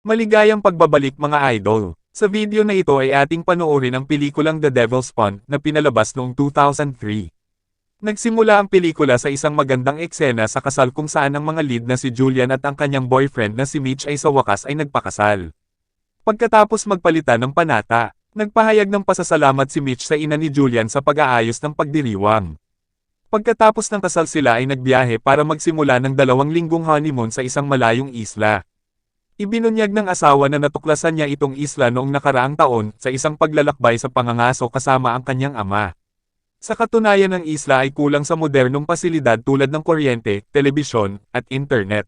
Maligayang pagbabalik mga idol. Sa video na ito ay ating panoorin ang pelikulang The Devil's Pond na pinalabas noong 2003. Nagsimula ang pelikula sa isang magandang eksena sa kasal kung saan ang mga lead na si Julian at ang kanyang boyfriend na si Mitch ay sa wakas ay nagpakasal. Pagkatapos magpalitan ng panata, nagpahayag ng pasasalamat si Mitch sa ina ni Julian sa pag-aayos ng pagdiriwang. Pagkatapos ng kasal sila ay nagbiyahe para magsimula ng 2 linggong honeymoon sa isang malayong isla. Ibinunyag ng asawa na natuklasan niya itong isla noong nakaraang taon sa isang paglalakbay sa pangangaso kasama ang kanyang ama. Sa katunayan ng isla ay kulang sa modernong pasilidad tulad ng kuryente, telebisyon, at internet.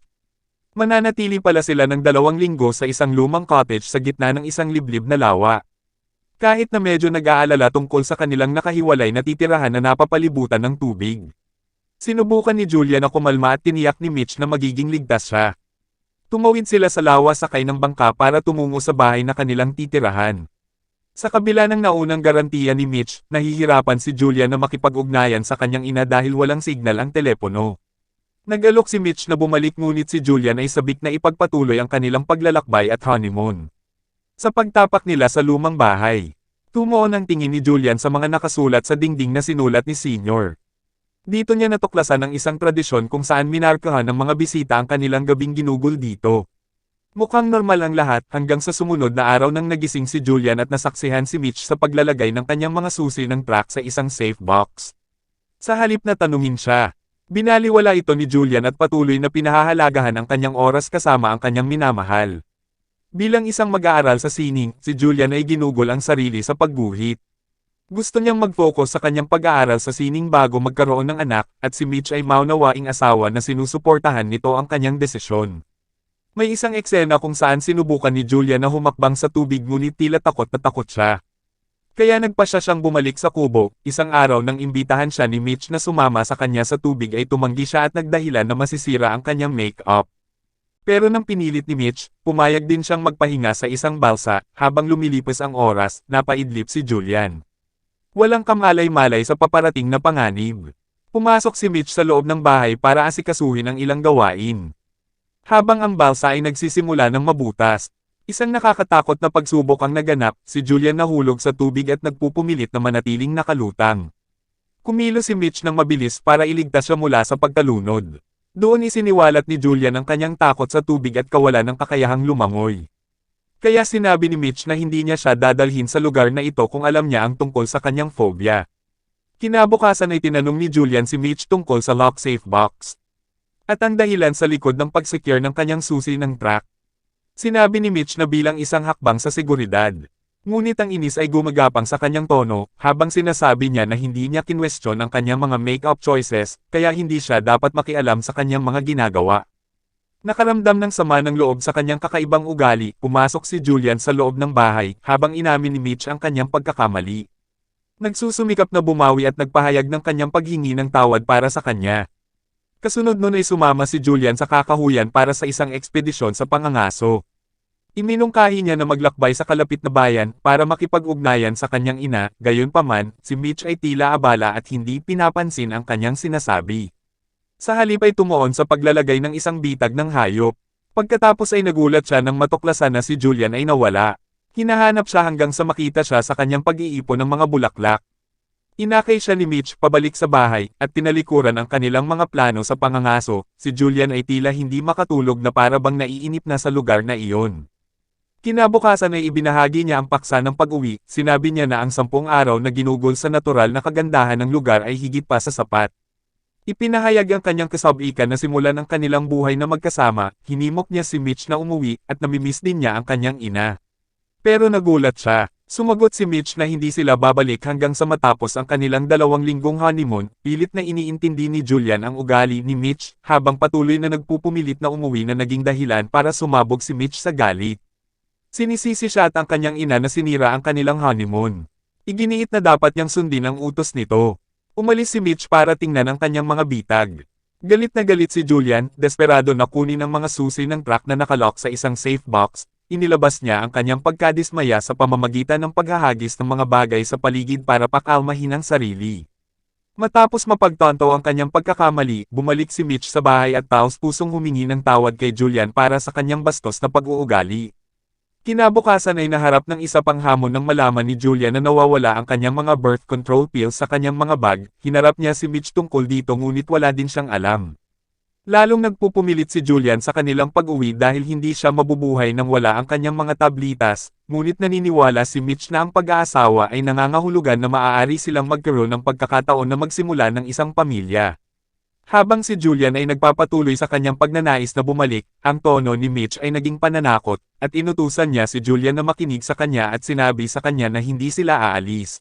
Mananatili pala sila ng 2 linggo sa isang lumang cottage sa gitna ng isang liblib na lawa. Kahit na medyo nag-aalala tungkol sa kanilang nakahiwalay na titirahan na napapalibutan ng tubig. Sinubukan ni Julia na kumalma at tiniyak ni Mitch na magiging ligtas siya. Tumawid sila sa lawa sakay ng bangka para tumungo sa bahay na kanilang titirahan. Sa kabila ng naunang garantiya ni Mitch, nahihirapan si Julia na makipag-ugnayan sa kanyang ina dahil walang signal ang telepono. Nag-alok si Mitch na bumalik ngunit si Julian ay sabik na ipagpatuloy ang kanilang paglalakbay at honeymoon. Sa pagtapak nila sa lumang bahay, tumuon ang tingin ni Julian sa mga nakasulat sa dingding na sinulat ni Senior. Dito niya natuklasan ang isang tradisyon kung saan minarkahan ng mga bisita ang kanilang gabing ginugol dito. Mukhang normal ang lahat hanggang sa sumunod na araw nang nagising si Julian at nasaksihan si Mitch sa paglalagay ng kanyang mga susi ng truck sa isang safe box. Sa halip na tanungin siya, binaliwala ito ni Julian at patuloy na pinahahalagahan ang kanyang oras kasama ang kanyang minamahal. Bilang isang mag-aaral sa sining, si Julian ay ginugol ang sarili sa pagguhit. Gusto niyang mag-focus sa kanyang pag-aaral sa sining bago magkaroon ng anak, at si Mitch ay maunawaing asawa na sinusuportahan nito ang kanyang desisyon. May isang eksena kung saan sinubukan ni Julia na humakbang sa tubig ngunit tila takot na takot siya. Kaya nagpasya siyang bumalik sa kubo. Isang araw nang imbitahan siya ni Mitch na sumama sa kanya sa tubig ay tumanggi siya at nagdahilan na masisira ang kanyang make-up. Pero nang pinilit ni Mitch, pumayag din siyang magpahinga sa isang balsa. Habang lumilipas ang oras, napaidlip si Julian. Walang kamalay-malay sa paparating na panganib. Pumasok si Mitch sa loob ng bahay para asikasuhin ang ilang gawain. Habang ang balsa ay nagsisimula ng mabutas, isang nakakatakot na pagsubok ang naganap, si Julian nahulog sa tubig at nagpupumilit na manatiling nakalutang. Kumilos si Mitch ng mabilis para iligtas siya mula sa pagkalunod. Doon isiniwalat ni Julian ang kanyang takot sa tubig at kawalan ng kakayahang lumangoy. Kaya sinabi ni Mitch na hindi niya siya dadalhin sa lugar na ito kung alam niya ang tungkol sa kanyang phobia. Kinabukasan ay tinanong ni Julian si Mitch tungkol sa lock safe box. At ang dahilan sa likod ng pag-secure ng kanyang susi ng truck. Sinabi ni Mitch na bilang isang hakbang sa seguridad. Ngunit ang inis ay gumagapang sa kanyang tono, habang sinasabi niya na hindi niya kinwestiyon ang kanyang mga make-up choices, kaya hindi siya dapat makialam sa kanyang mga ginagawa. Nakaramdam ng sama ng loob sa kanyang kakaibang ugali, pumasok si Julian sa loob ng bahay, habang inamin ni Mitch ang kanyang pagkakamali. Nagsusumikap na bumawi at nagpahayag ng kanyang paghingi ng tawad para sa kanya. Kasunod nun ay sumama si Julian sa kakahuyan para sa isang ekspedisyon sa pangangaso. Iminungkahi niya na maglakbay sa kalapit na bayan para makipag-ugnayan sa kanyang ina, gayunpaman, si Mitch ay tila abala at hindi pinapansin ang kanyang sinasabi. Sa halip ay tumuon sa paglalagay ng isang bitag ng hayop. Pagkatapos ay nagulat siya nang matuklasan na si Julian ay nawala. Hinahanap siya hanggang sa makita siya sa kanyang pag-iipon ng mga bulaklak. Inakay siya ni Mitch pabalik sa bahay, at tinalikuran ang kanilang mga plano sa pangangaso. Si Julian ay tila hindi makatulog na para bang naiinip na sa lugar na iyon. Kinabukasan ay ibinahagi niya ang paksa ng pag-uwi. Sinabi niya na ang 10 araw na ginugol sa natural na kagandahan ng lugar ay higit pa sa sapat. Ipinahayag ang kanyang kasabikan na simulan ang kanilang buhay na magkasama. Hinimok niya si Mitch na umuwi at namimiss din niya ang kanyang ina. Pero nagulat siya. Sumagot si Mitch na hindi sila babalik hanggang sa matapos ang kanilang 2 linggong honeymoon. Pilit na iniintindi ni Julian ang ugali ni Mitch, habang patuloy na nagpupumilit na umuwi na naging dahilan para sumabog si Mitch sa galit. Sinisisi siya at ang kanyang ina na sinira ang kanilang honeymoon. Iginiit na dapat niyang sundin ang utos nito. Umalis si Mitch para tingnan ang kanyang mga bitag. Galit na galit si Julian, desperado na kunin ang mga susi ng truck na nakalock sa isang safe box. Inilabas niya ang kanyang pagkadismaya sa pamamagitan ng paghahagis ng mga bagay sa paligid para pakalmahin ang sarili. Matapos mapagtanto ang kanyang pagkakamali, bumalik si Mitch sa bahay at taos pusong humingi ng tawad kay Julian para sa kanyang bastos na pag-uugali. Kinabukasan ay naharap ng isa pang hamon nang malaman ni Julian na nawawala ang kanyang mga birth control pills sa kanyang mga bag. Hinarap niya si Mitch tungkol dito ngunit wala din siyang alam. Lalong nagpupumilit si Julian sa kanilang pag-uwi dahil hindi siya mabubuhay nang wala ang kanyang mga tablitas, ngunit naniniwala si Mitch na ang pag-aasawa ay nangangahulugan na maaari silang magkaroon ng pagkakataon na magsimula ng isang pamilya. Habang si Julian ay nagpapatuloy sa kanyang pagnanais na bumalik, ang tono ni Mitch ay naging pananakot, at inutusan niya si Julian na makinig sa kanya at sinabi sa kanya na hindi sila aalis.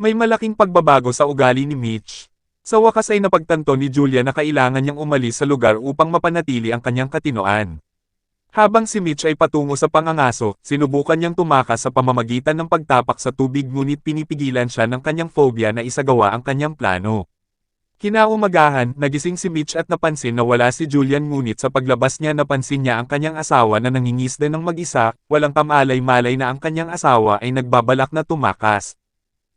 May malaking pagbabago sa ugali ni Mitch. Sa wakas ay napagtanto ni Julian na kailangan niyang umalis sa lugar upang mapanatili ang kanyang katinoan. Habang si Mitch ay patungo sa pangangaso, sinubukan niyang tumakas sa pamamagitan ng pagtapak sa tubig ngunit pinipigilan siya ng kanyang phobia na isagawa ang kanyang plano. Kinaumagahan, nagising si Mitch at napansin na wala si Julian ngunit sa paglabas niya napansin niya ang kanyang asawa na nangingisda ng mag-isa, walang kamalay-malay na ang kanyang asawa ay nagbabalak na tumakas.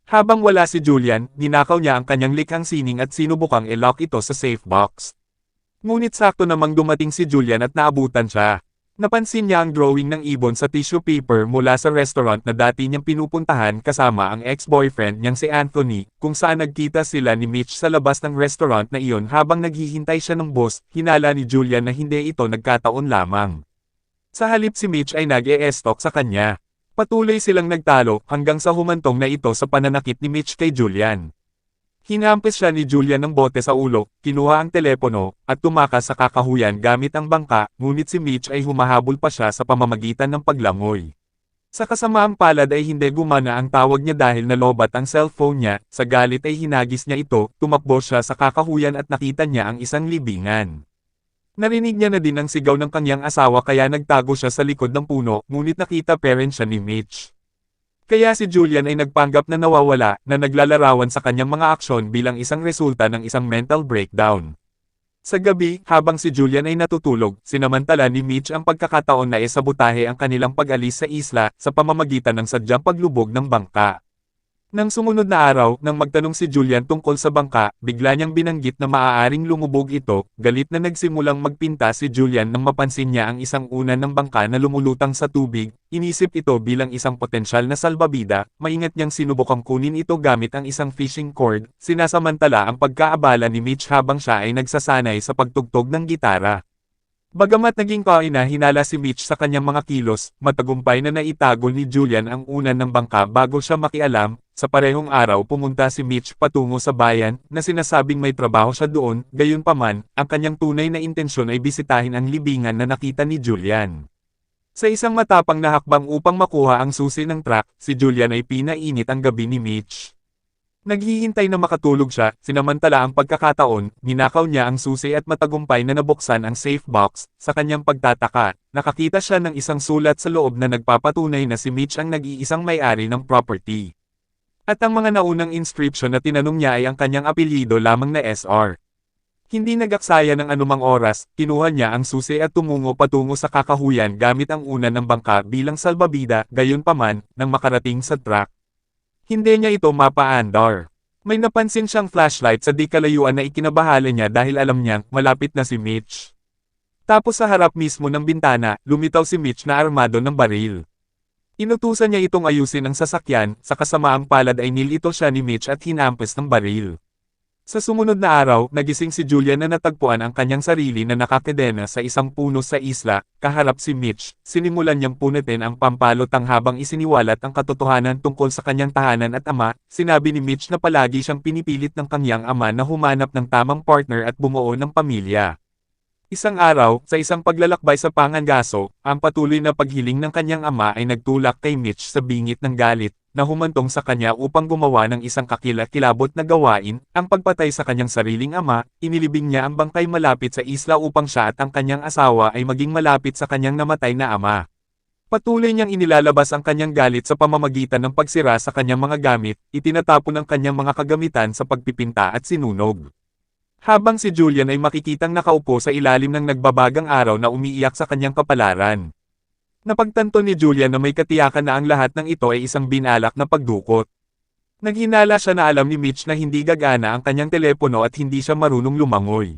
Habang wala si Julian, ninakaw niya ang kanyang likhang sining at sinubukang i-lock ito sa safe box. Ngunit sakto namang dumating si Julian at naabutan siya. Napansin niya ang drawing ng ibon sa tissue paper mula sa restaurant na dati niyang pinupuntahan kasama ang ex-boyfriend niyang si Anthony, kung saan nagkita sila ni Mitch sa labas ng restaurant na iyon habang naghihintay siya ng boss. Hinala ni Julian na hindi ito nagkataon lamang. Sa halip si Mitch ay nag-e-stalk sa kanya. Patuloy silang nagtalo hanggang sa humantong na ito sa pananakit ni Mitch kay Julian. Hinampis siya ni Julian ng bote sa ulo, kinuha ang telepono, at tumakas sa kakahuyan gamit ang bangka, ngunit si Mitch ay humahabol pa siya sa pamamagitan ng paglangoy. Sa kasamaang palad ay hindi gumana ang tawag niya dahil nalobat ang cellphone niya, sa galit ay hinagis niya ito, tumakbo siya sa kakahuyan at nakita niya ang isang libingan. Narinig niya na din ang sigaw ng kanyang asawa kaya nagtago siya sa likod ng puno, ngunit nakita pa rin siya ni Mitch. Kaya si Julian ay nagpanggap na nawawala, na naglalarawan sa kanyang mga aksyon bilang isang resulta ng isang mental breakdown. Sa gabi, habang si Julian ay natutulog, sinamantala ni Mitch ang pagkakataon na isabotahe ang kanilang pag-alis sa isla, sa pamamagitan ng sadyang paglubog ng bangka. Nang sumunod na araw, nang magtanong si Julian tungkol sa bangka, bigla niyang binanggit na maaaring lumubog ito. Galit na nagsimulang magpinta si Julian nang mapansin niya ang isang unan ng bangka na lumulutang sa tubig. Inisip ito bilang isang potensyal na salbabida, maingat niyang sinubukang kunin ito gamit ang isang fishing cord, sinasamantala ang pagkaabala ni Mitch habang siya ay nagsasanay sa pagtugtog ng gitara. Bagamat naging hinala si Mitch sa kanyang mga kilos, matagumpay na naitago ni Julian ang unan ng bangka bago siya makialam. Sa parehong araw pumunta si Mitch patungo sa bayan, na sinasabing may trabaho siya doon. Gayunpaman, ang kanyang tunay na intensyon ay bisitahin ang libingan na nakita ni Julian. Sa isang matapang na hakbang upang makuha ang susi ng truck, si Julian ay pinainit ang gabi ni Mitch. Naghihintay na makatulog siya, sinamantala ang pagkakataon, ninakaw niya ang susi at matagumpay na nabuksan ang safe box. Sa kanyang pagtataka, nakakita siya ng isang sulat sa loob na nagpapatunay na si Mitch ang nag-iisang may-ari ng property. At ang mga naunang inscription na tinanong niya ay ang kanyang apelyido lamang na SR. Hindi nagaksaya ng anumang oras, kinuha niya ang susi at tumungo patungo sa kakahuyan gamit ang unan ng bangka bilang salbabida. Gayunpaman, nang makarating sa truck, hindi niya ito mapaandar. May napansin siyang flashlight sa di kalayuan na ikinabahala niya dahil alam niyang malapit na si Mitch. Tapos sa harap mismo ng bintana, lumitaw si Mitch na armado ng baril. Inutusan niya itong ayusin ang sasakyan, sa kasamaang palad ay nilito siya ni Mitch at hinampes ng baril. Sa sumunod na araw, nagising si Julian na natagpuan ang kanyang sarili na nakakadena sa isang puno sa isla. Kaharap si Mitch, sinimulan niyang punitin ang pampalutang habang isiniwalat ang katotohanan tungkol sa kanyang tahanan at ama. Sinabi ni Mitch na palagi siyang pinipilit ng kanyang ama na humanap ng tamang partner at bumuo ng pamilya. Isang araw, sa isang paglalakbay sa Pangangaso, ang patuloy na paghiling ng kanyang ama ay nagtulak kay Mitch sa bingit ng galit, na humantong sa kanya upang gumawa ng isang kakilakilabot na gawain, ang pagpatay sa kanyang sariling ama. Inilibing niya ang bangkay malapit sa isla upang siya at ang kanyang asawa ay maging malapit sa kanyang namatay na ama. Patuloy niyang inilalabas ang kanyang galit sa pamamagitan ng pagsira sa kanyang mga gamit, itinatapon ang kanyang mga kagamitan sa pagpipinta at sinunog. Habang si Julian ay makikitang nakaupo sa ilalim ng nagbabagang araw na umiiyak sa kanyang kapalaran. Napagtanto ni Julian na may katiyakan na ang lahat ng ito ay isang binalak na pagdukot. Naghinala siya na alam ni Mitch na hindi gagana ang kanyang telepono at hindi siya marunong lumangoy.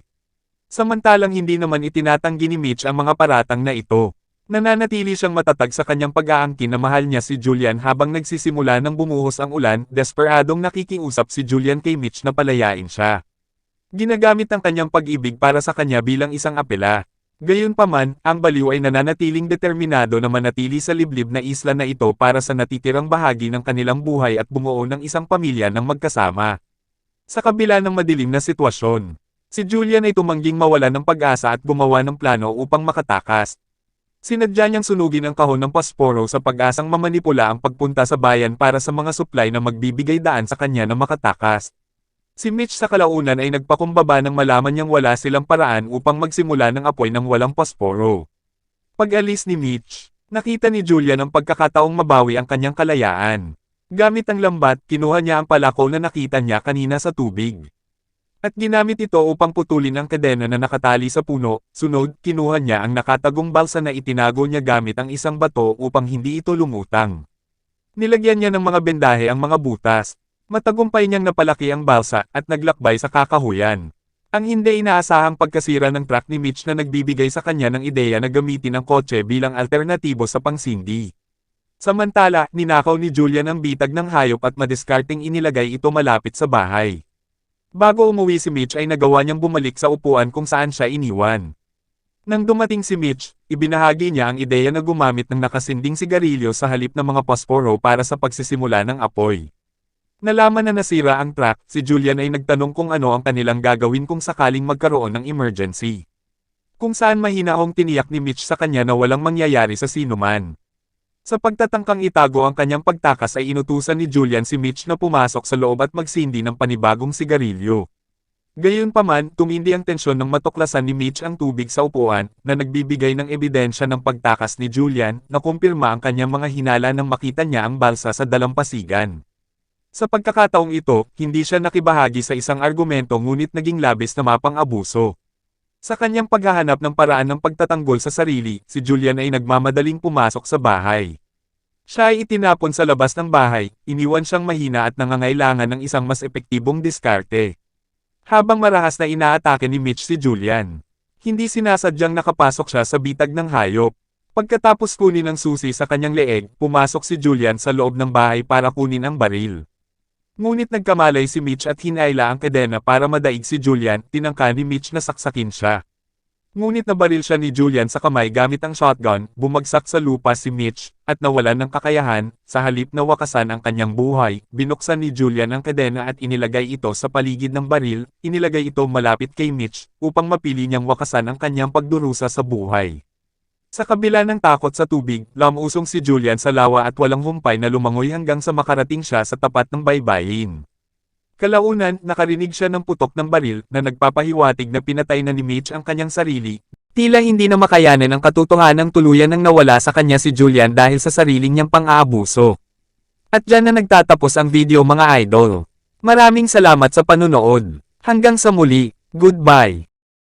Samantalang hindi naman itinatanggi ni Mitch ang mga paratang na ito. Nananatili siyang matatag sa kanyang pag-aangkin na mahal niya si Julian habang nagsisimula ng bumuhos ang ulan, desperadong nakikiusap si Julian kay Mitch na palayain siya. Ginagamit ang kanyang pag-ibig para sa kanya bilang isang apela. Gayunpaman, ang baliw ay nananatiling determinado na manatili sa liblib na isla na ito para sa natitirang bahagi ng kanilang buhay at bumuo ng isang pamilya ng magkasama. Sa kabila ng madilim na sitwasyon, si Julian ay tumangging mawala ng pag-asa at gumawa ng plano upang makatakas. Sinadya niyang sunugin ang kahon ng pasporo sa pag-asang mamanipula ang pagpunta sa bayan para sa mga supply na magbibigay daan sa kanya na makatakas. Si Mitch sa kalaunan ay nagpakumbaba nang malaman niyang wala silang paraan upang magsimula ng apoy ng walang pasporo. Pag-alis ni Mitch, nakita ni Julian ang pagkakataong mabawi ang kanyang kalayaan. Gamit ang lambat, kinuha niya ang palako na nakita niya kanina sa tubig. At ginamit ito upang putulin ang kadena na nakatali sa puno, sunod, kinuha niya ang nakatagong balsa na itinago niya gamit ang isang bato upang hindi ito lumutang. Nilagyan niya ng mga bendahe ang mga butas. Matagumpay niyang napalaki ang balsa at naglakbay sa kakahuyan. Ang hindi inaasahang pagkasira ng truck ni Mitch na nagbibigay sa kanya ng ideya na gamitin ang kotse bilang alternatibo sa pangsindi. Samantala, ninakaw ni Julian ang bitag ng hayop at madiskarteng inilagay ito malapit sa bahay. Bago umuwi si Mitch ay nagawa niyang bumalik sa upuan kung saan siya iniwan. Nang dumating si Mitch, ibinahagi niya ang ideya na gumamit ng nakasinding sigarilyo sa halip ng mga pasporo para sa pagsisimula ng apoy. Nalaman na nasira ang truck, si Julian ay nagtanong kung ano ang kanilang gagawin kung sakaling magkaroon ng emergency. Kung saan mahinaong tiniyak ni Mitch sa kanya na walang mangyayari sa sinuman. Sa pagtatangkang itago ang kanyang pagtakas ay inutusan ni Julian si Mitch na pumasok sa loob at magsindi ng panibagong sigarilyo. Gayunpaman, tumindi ang tensyon nang matuklasan ni Mitch ang tubig sa upuan, na nagbibigay ng ebidensya ng pagtakas ni Julian, na kumpirma ang kanyang mga hinala nang makita niya ang balsa sa dalampasigan. Sa pagkakataong ito, hindi siya nakibahagi sa isang argumento ngunit naging labis na mapang-abuso. Sa kanyang paghahanap ng paraan ng pagtatanggol sa sarili, si Julian ay nagmamadaling pumasok sa bahay. Siya ay itinapon sa labas ng bahay, iniwan siyang mahina at nangangailangan ng isang mas epektibong diskarte. Habang marahas na inaatake ni Mitch si Julian, hindi sinasadyang nakapasok siya sa bitag ng hayop. Pagkatapos kunin ang susi sa kanyang leeg, pumasok si Julian sa loob ng bahay para kunin ang baril. Ngunit nagkamalay si Mitch at hinaila ang kadena para madaig si Julian, tinangka ni Mitch na saksakin siya. Ngunit nabaril siya ni Julian sa kamay gamit ang shotgun, bumagsak sa lupa si Mitch, at nawalan ng kakayahan, sa halip na wakasan ang kanyang buhay, binuksan ni Julian ang kadena at inilagay ito sa paligid ng baril, inilagay ito malapit kay Mitch, upang mapili niyang wakasan ang kanyang pagdurusa sa buhay. Sa kabila ng takot sa tubig, lamusong si Julian sa lawa at walang humpay na lumangoy hanggang sa makarating siya sa tapat ng baybayin. Kalaunan, nakarinig siya ng putok ng baril na nagpapahiwatig na pinatay na ni Mitch ang kanyang sarili. Tila hindi na makayanan ang katotohanang tuluyan nang nawala sa kanya si Julian dahil sa sariling niyang pang-aabuso. At dyan na nagtatapos ang video mga idol. Maraming salamat sa panunood. Hanggang sa muli, goodbye.